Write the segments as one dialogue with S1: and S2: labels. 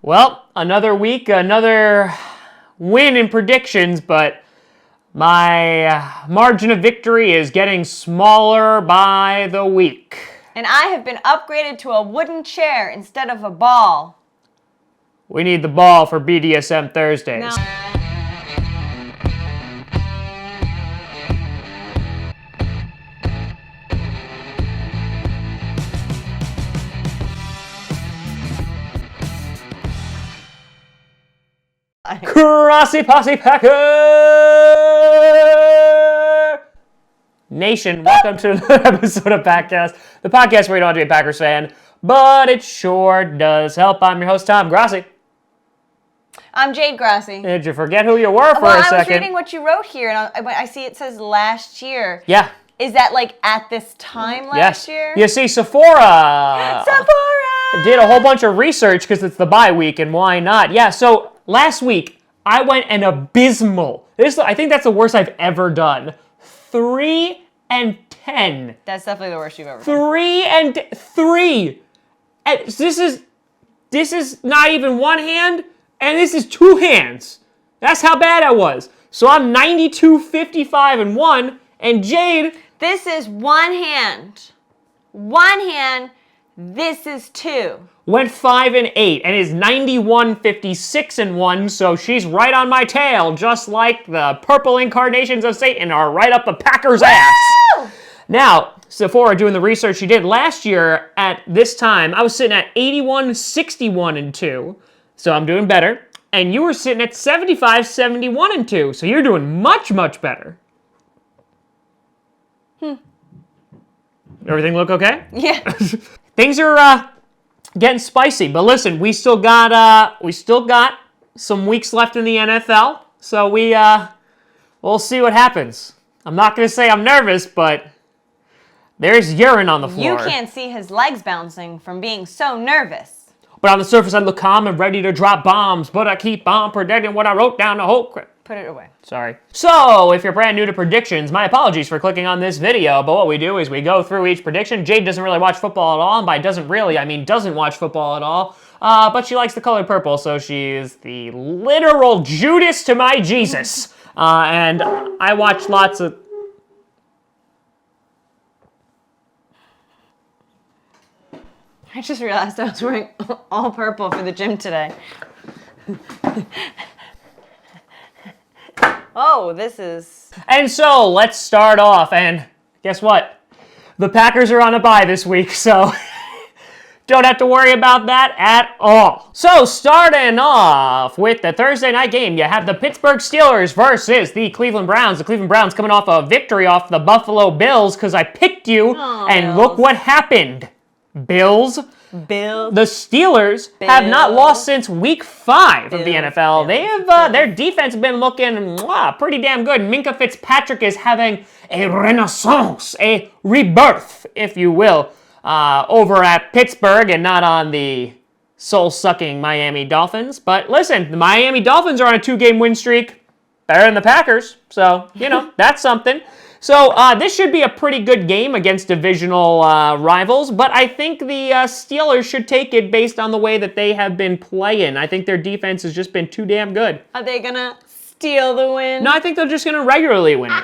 S1: Well, another week, another win in predictions, but my margin of victory is getting smaller by the week.
S2: And I have been upgraded to a wooden chair instead of a ball.
S1: We need the ball for BDSM Thursdays.
S2: No.
S1: Grossi Posse Packer Nation, welcome to another episode of Packcast, the podcast where you don't have to be a Packers fan, but it sure does help. I'm your host, Tom Grossi.
S2: I'm Jade Grossi.
S1: Did you forget who you were for a second?
S2: I was reading what you wrote here, and I see it says last year.
S1: Yeah.
S2: Is that like at this time last year?
S1: You see, Sephora did a whole bunch of research because it's the bye week, and why not? Yeah, so last week, I went an abysmal. I think that's the worst I've ever done. 3-10.
S2: That's definitely the worst you've ever done.
S1: 3-3. And this is not even one hand, and this is two hands. That's how bad I was. So I'm 92-55-1, and Jade.
S2: This is one hand. One hand. This is two.
S1: Went 5-8 and is 91-56-1, so she's right on my tail, just like the purple incarnations of Satan are right up the Packers' ass. Now, Sephora doing the research she did last year at this time, I was sitting at 81-61-2, so I'm doing better, and you were sitting at 75-71-2, so you're doing much, much better. Everything look okay?
S2: Yeah.
S1: Things are getting spicy, but listen, we still got some weeks left in the NFL, so we'll see what happens. I'm not gonna say I'm nervous, but there's urine on the floor.
S2: You can't see his legs bouncing from being so nervous.
S1: But on the surface, I look calm and ready to drop bombs, but I keep on predicting what I wrote down the whole crap.
S2: Put it away.
S1: Sorry. So, if you're brand new to predictions, my apologies for clicking on this video, but what we do is we go through each prediction. Jade doesn't really watch football at all, and by doesn't really, I mean doesn't watch football at all, but she likes the color purple, so she's the literal Judas to my Jesus. And I watch lots of...
S2: I just realized I was wearing all purple for the gym today. Oh, this is...
S1: And so, let's start off, and guess what? The Packers are on a bye this week, so don't have to worry about that at all. So, starting off with the Thursday night game, you have the Pittsburgh Steelers versus the Cleveland Browns. The Cleveland Browns coming off a victory off the Buffalo Bills because I picked you, and look what happened. Bills. The Steelers have not lost since week 5 of the NFL. They have their defense has been looking pretty damn good. Minkah Fitzpatrick is having a renaissance, a rebirth, if you will, over at Pittsburgh and not on the soul-sucking Miami Dolphins. But listen, the Miami Dolphins are on a 2-game win streak, better than the Packers. So, that's something. So this should be a pretty good game against divisional rivals, but I think the Steelers should take it based on the way that they have been playing. I think their defense has just been too damn good.
S2: Are they going to steal the win?
S1: No, I think they're just going to regularly win it.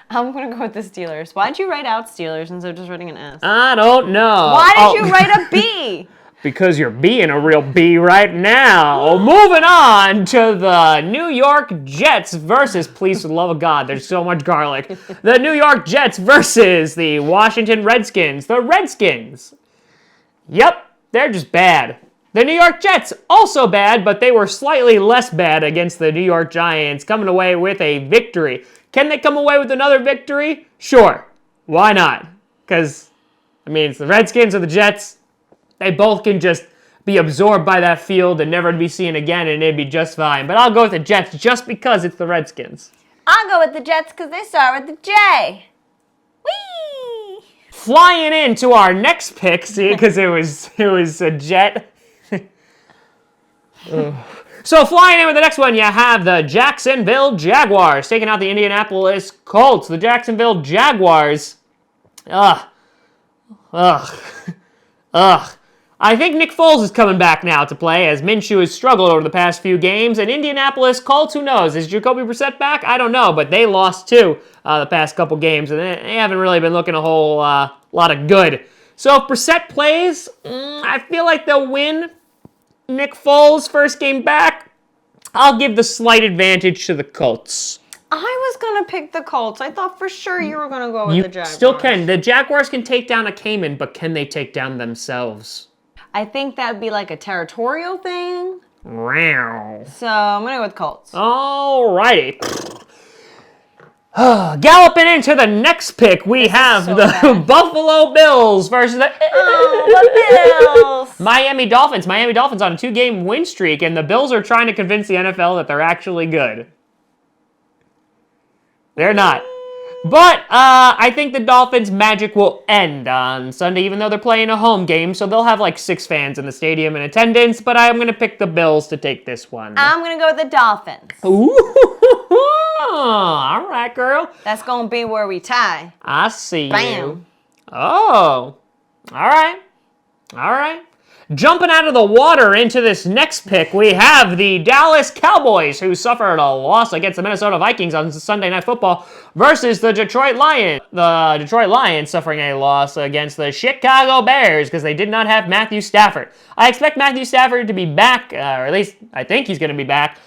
S2: I'm going to go with the Steelers. Why'd you write out Steelers instead of just writing an S?
S1: I don't know.
S2: Why did you write a B?
S1: Because you're being a real B right now. Moving on to the New York Jets versus, please for the love of God, there's so much garlic. The New York Jets versus the Washington Redskins. The Redskins. Yep, they're just bad. The New York Jets, also bad, but they were slightly less bad against the New York Giants, coming away with a victory. Can they come away with another victory? Sure. Why not? Because, it's the Redskins or the Jets. They both can just be absorbed by that field and never be seen again, and it'd be just fine. But I'll go with the Jets just because it's the Redskins.
S2: I'll go with the Jets because they start with the J. Whee!
S1: Flying into our next pick, see, because it was a Jet. So flying in with the next one, you have the Jacksonville Jaguars taking out the Indianapolis Colts. The Jacksonville Jaguars. Ugh. I think Nick Foles is coming back now to play as Minshew has struggled over the past few games. And Indianapolis Colts, who knows? Is Jacoby Brissett back? I don't know, but they lost too the past couple games, and they haven't really been looking a whole lot of good. So if Brissett plays, I feel like they'll win. Nick Foles, first game back, I'll give the slight advantage to the Colts.
S2: I was going to pick the Colts. I thought for sure you were going to go with the Jaguars.
S1: You still can. The Jaguars can take down a Cayman, but can they take down themselves?
S2: I think that would be like a territorial thing.
S1: Wow.
S2: So I'm going to go with Colts.
S1: Alrighty. Galloping into the next pick, we have
S2: so
S1: the
S2: bad.
S1: Buffalo Bills versus the
S2: Bills.
S1: Miami Dolphins. Miami Dolphins on a 2-game win streak, and the Bills are trying to convince the NFL that they're actually good. They're not. But I think the Dolphins' magic will end on Sunday, even though they're playing a home game, so they'll have like 6 fans in the stadium in attendance, but I'm going to pick the Bills to take this one.
S2: I'm going to go with the Dolphins.
S1: Ooh, all right, girl.
S2: That's going to be where we tie.
S1: I see
S2: Bam.
S1: you. Oh, all right. All right. Jumping out of the water into this next pick, we have the Dallas Cowboys, who suffered a loss against the Minnesota Vikings on Sunday Night Football, versus the Detroit Lions. The Detroit Lions suffering a loss against the Chicago Bears because they did not have Matthew Stafford. I expect Matthew Stafford to be back, or at least I think he's going to be back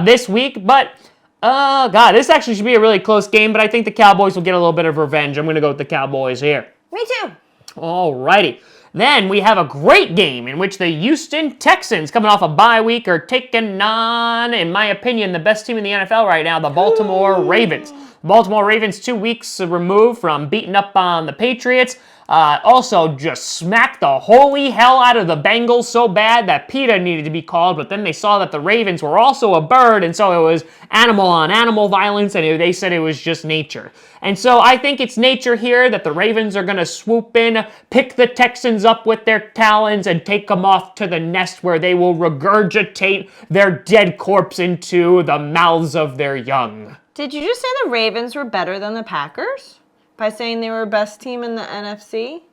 S1: this week, but God, this actually should be a really close game, but I think the Cowboys will get a little bit of revenge. I'm going to go with the Cowboys here.
S2: Me too.
S1: Alrighty. Then we have a great game in which the Houston Texans, coming off a bye week, are taking on, in my opinion, the best team in the NFL right now, the Baltimore Ravens. Baltimore Ravens 2 weeks removed from beating up on the Patriots. Also just smacked the holy hell out of the Bengals so bad that PETA needed to be called, but then they saw that the Ravens were also a bird, and so it was animal on animal violence, and they said it was just nature. And so I think it's nature here that the Ravens are going to swoop in, pick the Texans up with their talons, and take them off to the nest where they will regurgitate their dead corpse into the mouths of their young.
S2: Did you just say the Ravens were better than the Packers? By saying they were best team in the NFC?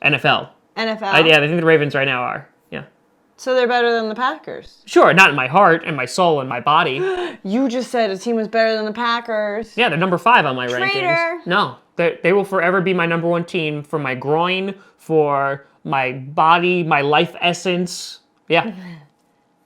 S1: NFL.
S2: NFL?
S1: Yeah, I think the Ravens right now are. Yeah.
S2: So they're better than the Packers?
S1: Sure, not in my heart and my soul and my body.
S2: You just said a team was better than the Packers.
S1: Yeah, they're number 5 on my
S2: Traitor.
S1: rankings. No, they will forever be my number 1 team for my groin, for my body, my life essence. Yeah.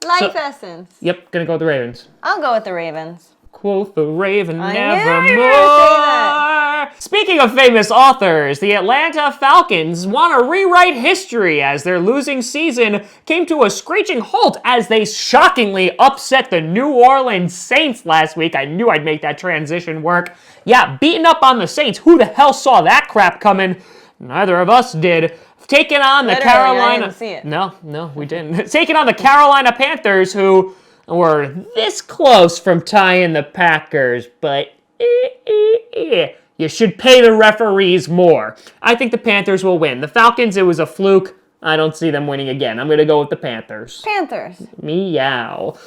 S2: Life essence.
S1: Yep, gonna go with the Ravens.
S2: I'll go with the Ravens.
S1: Quoth the Raven
S2: I knew you were gonna say that.
S1: nevermore. Speaking of famous authors, the Atlanta Falcons want to rewrite history as their losing season came to a screeching halt as they shockingly upset the New Orleans Saints last week. I knew I'd make that transition work. Yeah, beating up on the Saints. Who the hell saw that crap coming? Neither of us did. Taking on the
S2: Literally,
S1: Carolina...
S2: I didn't see it.
S1: No, we didn't. Taking on the Carolina Panthers, who were this close from tying the Packers, but you should pay the referees more. I think the Panthers will win. The Falcons, it was a fluke. I don't see them winning again. I'm going to go with the Panthers.
S2: Panthers.
S1: Meow.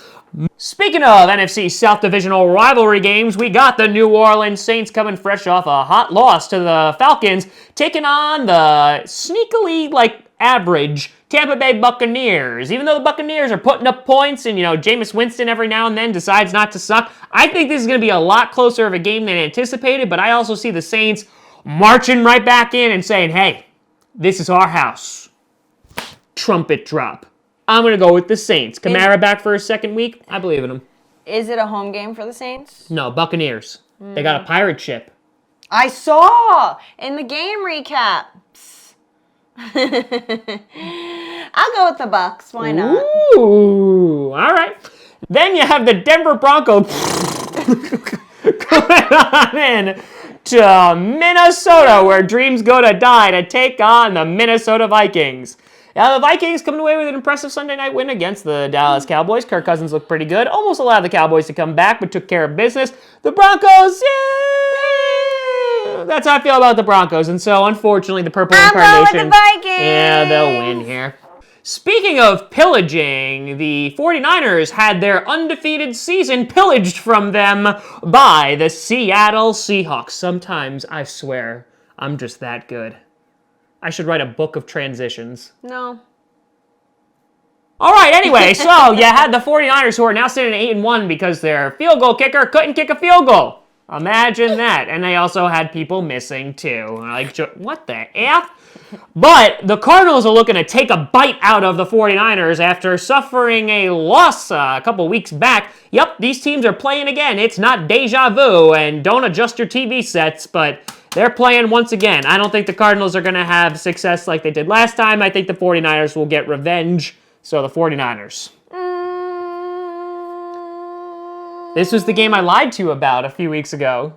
S1: Speaking of NFC South Divisional rivalry games, we got the New Orleans Saints coming fresh off a hot loss to the Falcons, taking on the sneakily, average Tampa Bay Buccaneers. Even though the Buccaneers are putting up points and, Jameis Winston every now and then decides not to suck, I think this is going to be a lot closer of a game than anticipated, but I also see the Saints marching right back in and saying, hey, this is our house. Trumpet drop. I'm going to go with the Saints. Kamara back for his second week. I believe in him.
S2: Is it a home game for the Saints?
S1: No, Buccaneers. They got a pirate ship.
S2: I saw in the game recaps. I'll go with the Bucs. Why not?
S1: Ooh, all right. Then you have the Denver Broncos going on in to Minnesota, where dreams go to die, to take on the Minnesota Vikings. Now, the Vikings coming away with an impressive Sunday night win against the Dallas Cowboys. Kirk Cousins looked pretty good. Almost allowed the Cowboys to come back, but took care of business. The Broncos, yeah! That's how I feel about the Broncos. And so, unfortunately, the Purple Incarnation...
S2: with the Vikings!
S1: Yeah, they'll win here. Speaking of pillaging, the 49ers had their undefeated season pillaged from them by the Seattle Seahawks. Sometimes, I swear, I'm just that good. I should write a book of transitions.
S2: No.
S1: All right, anyway, so you had the 49ers who are now sitting at 8-1 because their field goal kicker couldn't kick a field goal. Imagine that. And they also had people missing, too. Like, what the F? But the Cardinals are looking to take a bite out of the 49ers after suffering a loss a couple weeks back. Yep, these teams are playing again. It's not deja vu, and don't adjust your TV sets, but they're playing once again. I don't think the Cardinals are going to have success like they did last time. I think the 49ers will get revenge. So the 49ers. This was the game I lied to you about a few weeks ago.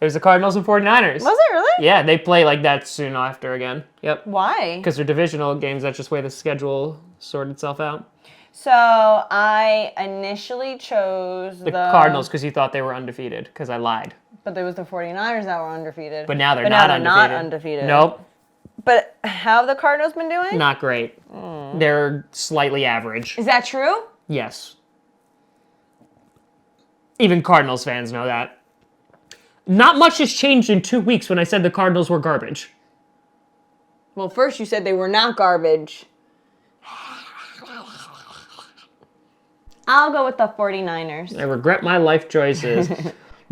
S1: It was the Cardinals and 49ers.
S2: Was it really?
S1: Yeah, they play like that soon after again. Yep.
S2: Why?
S1: Because they're divisional games. That's just the way the schedule sorted itself out.
S2: So I initially chose
S1: The Cardinals because you thought they were undefeated because I lied.
S2: But there was the 49ers that were undefeated.
S1: But now they're not undefeated. Nope.
S2: But how have the Cardinals been doing?
S1: Not great. They're slightly average.
S2: Is that true?
S1: Yes. Even Cardinals fans know that. Not much has changed in 2 weeks when I said the Cardinals were garbage.
S2: Well, first you said they were not garbage. I'll go with the 49ers.
S1: I regret my life choices.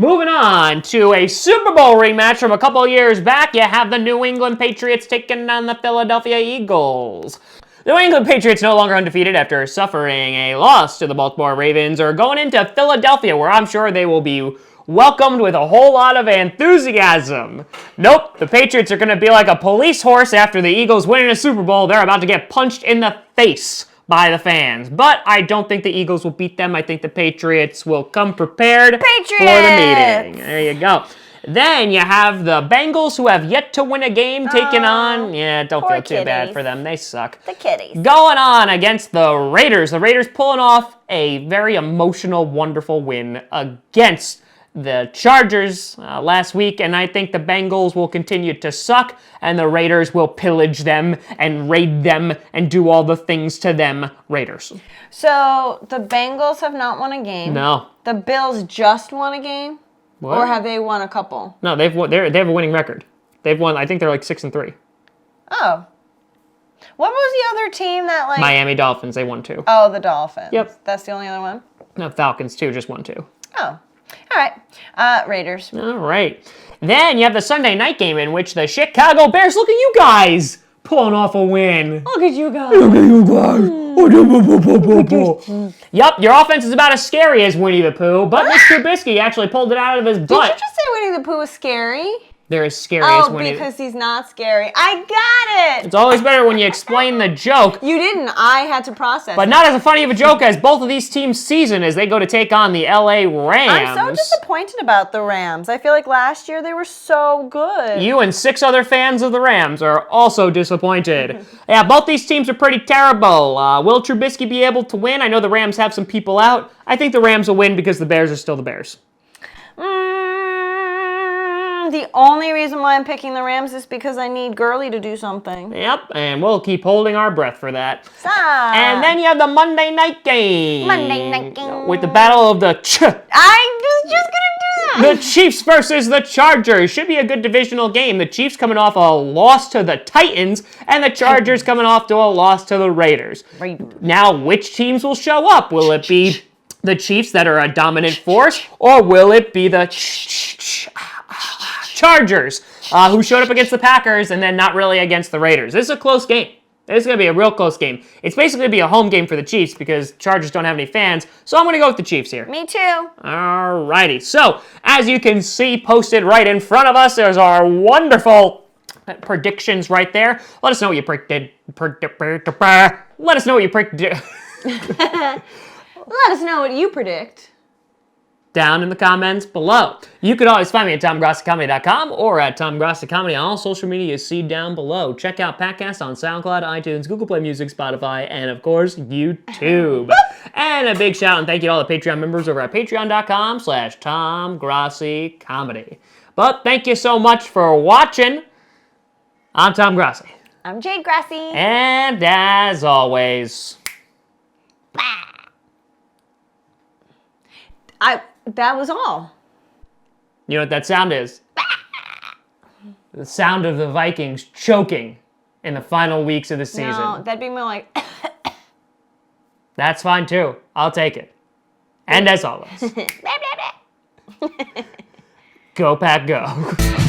S1: Moving on to a Super Bowl rematch from a couple years back, you have the New England Patriots taking on the Philadelphia Eagles. The New England Patriots no longer undefeated after suffering a loss to the Baltimore Ravens are going into Philadelphia, where I'm sure they will be welcomed with a whole lot of enthusiasm. Nope, the Patriots are going to be like a police horse after the Eagles winning a Super Bowl. They're about to get punched in the face by the fans. But I don't think the Eagles will beat them. I think the Patriots will come prepared for the meeting. There you go. Then you have the Bengals, who have yet to win a game, taking on... Yeah, don't feel too bad for them. They suck.
S2: The kitties.
S1: Going on against the Raiders. The Raiders pulling off a very emotional, wonderful win against the Chargers last week, and I think the Bengals will continue to suck, and the Raiders will pillage them and raid them and do all the things to them Raiders.
S2: So the Bengals have not won a game.
S1: No.
S2: The Bills just won a game?
S1: What?
S2: Or have they won a couple?
S1: No, they have a winning record. They've won, I think they're like 6-3.
S2: Oh. What was the other team that like...
S1: Miami Dolphins, they won 2.
S2: Oh, the Dolphins.
S1: Yep.
S2: That's the only other one?
S1: No, Falcons too, just won 2.
S2: Oh. All right. Raiders.
S1: All right. Then you have the Sunday night game in which the Chicago Bears, look at you guys, pulling off a win.
S2: Look at you guys.
S1: Look at you guys. Yup, your offense is about as scary as Winnie the Pooh, but Mr. Trubisky actually pulled it out of his butt.
S2: Did you just say Winnie the Pooh was scary?
S1: They're as scary as Winnie.
S2: Oh, because he's not scary. I got it.
S1: It's always better when you explain the joke.
S2: You didn't. I had to process
S1: But
S2: it.
S1: not as funny of a joke as both of these teams' season as they go to take on the LA Rams.
S2: I'm so disappointed about the Rams. I feel like last year they were so good.
S1: You and 6 other fans of the Rams are also disappointed. Yeah, both these teams are pretty terrible. Will Trubisky be able to win? I know the Rams have some people out. I think the Rams will win because the Bears are still the Bears.
S2: The only reason why I'm picking the Rams is because I need Gurley to do something.
S1: Yep, and we'll keep holding our breath for that.
S2: Stop.
S1: And then you have the Monday night game.
S2: Monday night game.
S1: With the battle of the
S2: I was just going to do that.
S1: The Chiefs versus the Chargers. Should be a good divisional game. The Chiefs coming off a loss to the Titans, and the Chargers coming off to a loss to the Raiders. Now, which teams will show up? Will it be the Chiefs that are a dominant force, or will it be the Chargers, who showed up against the Packers and then not really against the Raiders? This is a close game. This is going to be a real close game. It's basically going to be a home game for the Chiefs because Chargers don't have any fans, so I'm going to go with the Chiefs here.
S2: Me too.
S1: Alrighty, so as you can see posted right in front of us, there's our wonderful predictions right there. Let us know what you predicted. Let us know what you predicted.
S2: Let us know what you predict.
S1: Down in the comments below. You can always find me at TomGrossiComedy.com or at Tom Grossi Comedy on all social media you see down below. Check out Podcast on SoundCloud, iTunes, Google Play Music, Spotify, and of course, YouTube. And a big shout out and thank you to all the Patreon members over at patreon.com/TomGrossiComedy. But thank you so much for watching. I'm Tom Grossi.
S2: I'm Jade Grossi.
S1: And as always...
S2: That was all.
S1: You know what that sound is? the sound of the Vikings choking in the final weeks of the season.
S2: No, that'd be more like.
S1: That's fine too. I'll take it. And as always, go Pack Go.